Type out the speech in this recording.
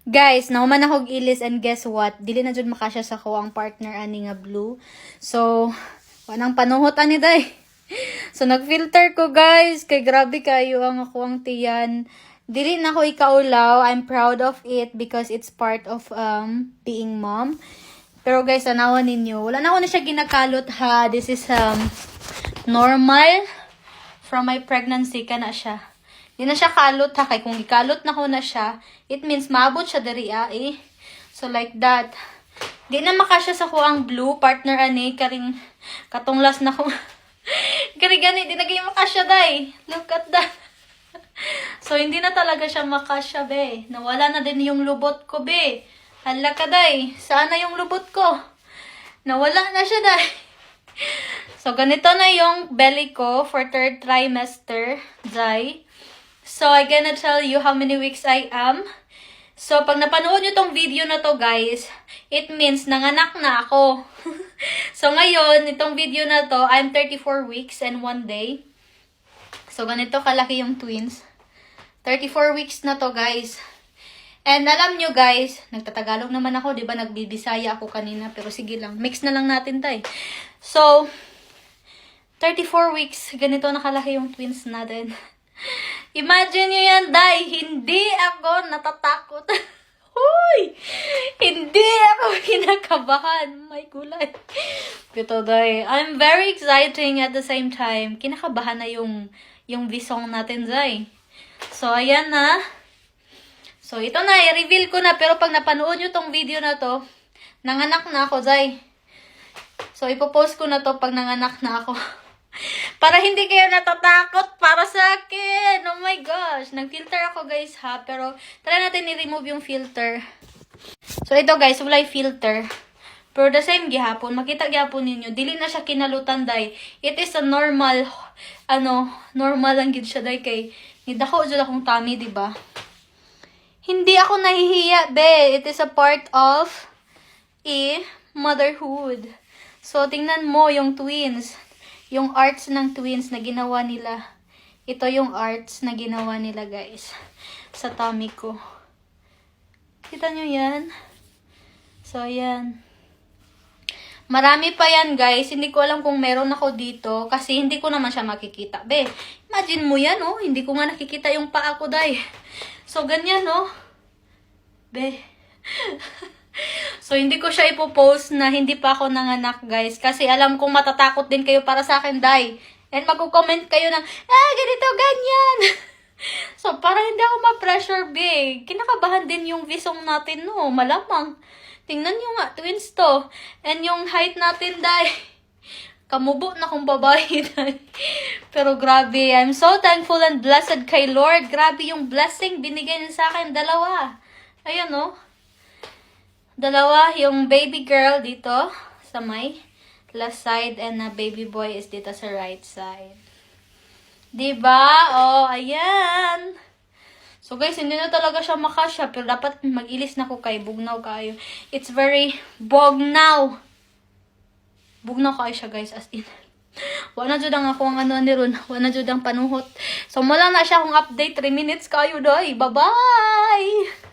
Guys, nauman ako ilis and guess what? Dili na jud makasya sa ko ang partner ani nga blue. So, wanang panuhot ani day. So, nag-filter ko guys. Kay grabe kayo ang ako ang tiyan. Dili na ako ikaulaw. I'm proud of it because it's part of being mom. Pero guys, anawan ninyo. Wala na ako na siya ginakalot ha. This is normal from my pregnancy ka na siya. Di na siya kalot ha. Kaya kung ikalot na ko na siya, it means maabot siya dari eh. So like that. Di na makasya sa ko ang blue partner ani. Karing katunglas na ko. Karing gani. Di na ganyan makasya day. Look at that. So hindi na talaga siya makasya be. Nawala na din yung lubot ko be. Hala ka day. Saan na yung lubot ko? Nawala na siya day. So ganito na yung belly ko for third trimester. Day. So, I'm gonna tell you how many weeks I am. So, pag napanood nyo tong video na to, guys, it means nanganak na ako. So, ngayon, itong video na to, I'm 34 weeks and 1 day. So, ganito kalaki yung twins. 34 weeks na to, guys. And alam nyo, guys, nagtatagalog naman ako, di ba? Nagbibisaya ako kanina, pero sige lang. Mix na lang natin, tay. So, 34 weeks, ganito nakalaki yung twins natin. Imagine nyo yan, day. Hindi ako natatakot. Huy! Hindi ako kinakabahan. My gulay. Ito, day. I'm very exciting at the same time. Kinakabahan na yung visong natin, day. So, ayan na. So, ito na. I-reveal ko na. Pero pag napanood nyo tong video na to, nanganak na ako, day. So, ipopost ko na to pag nanganak na ako. Para hindi kayo natatakot para sa akin. Oh my gosh. Nag-filter ako guys ha. Pero try natin i-remove yung filter. So ito guys, wala filter. Pero the same gihapon. Makita gihapon ninyo. Dili na siya kinalutan day. It is a normal, normal lang gid siya day kay nidako jud akong tummy, diba? Hindi ako nahihiya, be. It is a part of motherhood. So tingnan mo yung twins. Yung arts ng twins na ginawa nila. Ito yung arts na ginawa nila, guys. Sa tummy ko. Kita nyo yan? So, ayan. Marami pa yan, guys. Hindi ko alam kung meron ako dito. Kasi hindi ko naman siya makikita. Be, imagine mo yan, oh. Hindi ko nga nakikita yung paa ko, day. So, ganyan, oh. Be. So, hindi ko siya ipopost na hindi pa ako nanganak, guys. Kasi alam kong matatakot din kayo para sa akin, day. And magko-comment kayo ng, ganito, ganyan. So, para hindi ako ma-pressure, big. Kinakabahan din yung visong natin, no. Malamang. Tingnan nyo nga, twins to. And yung height natin, day. Kamubo na kong babae, day. Pero grabe, I'm so thankful and blessed kay Lord. Grabe yung blessing binigay niya sa akin. Dalawa. Ayun, no. Dalawa, yung baby girl dito sa may left side and na baby boy is dito sa right side. Diba? Oh, ayan. So guys, hindi na talaga siya makasya pero dapat mag-ilis na ko kay bugnaw kayo. It's very bugnaw. Bugnaw kayo siya guys as in. Wala jud ang ako ang ni ron. Wala jud ang panuhot. So, mula na siya akong update 3 minutes kayo doy. Bye-bye!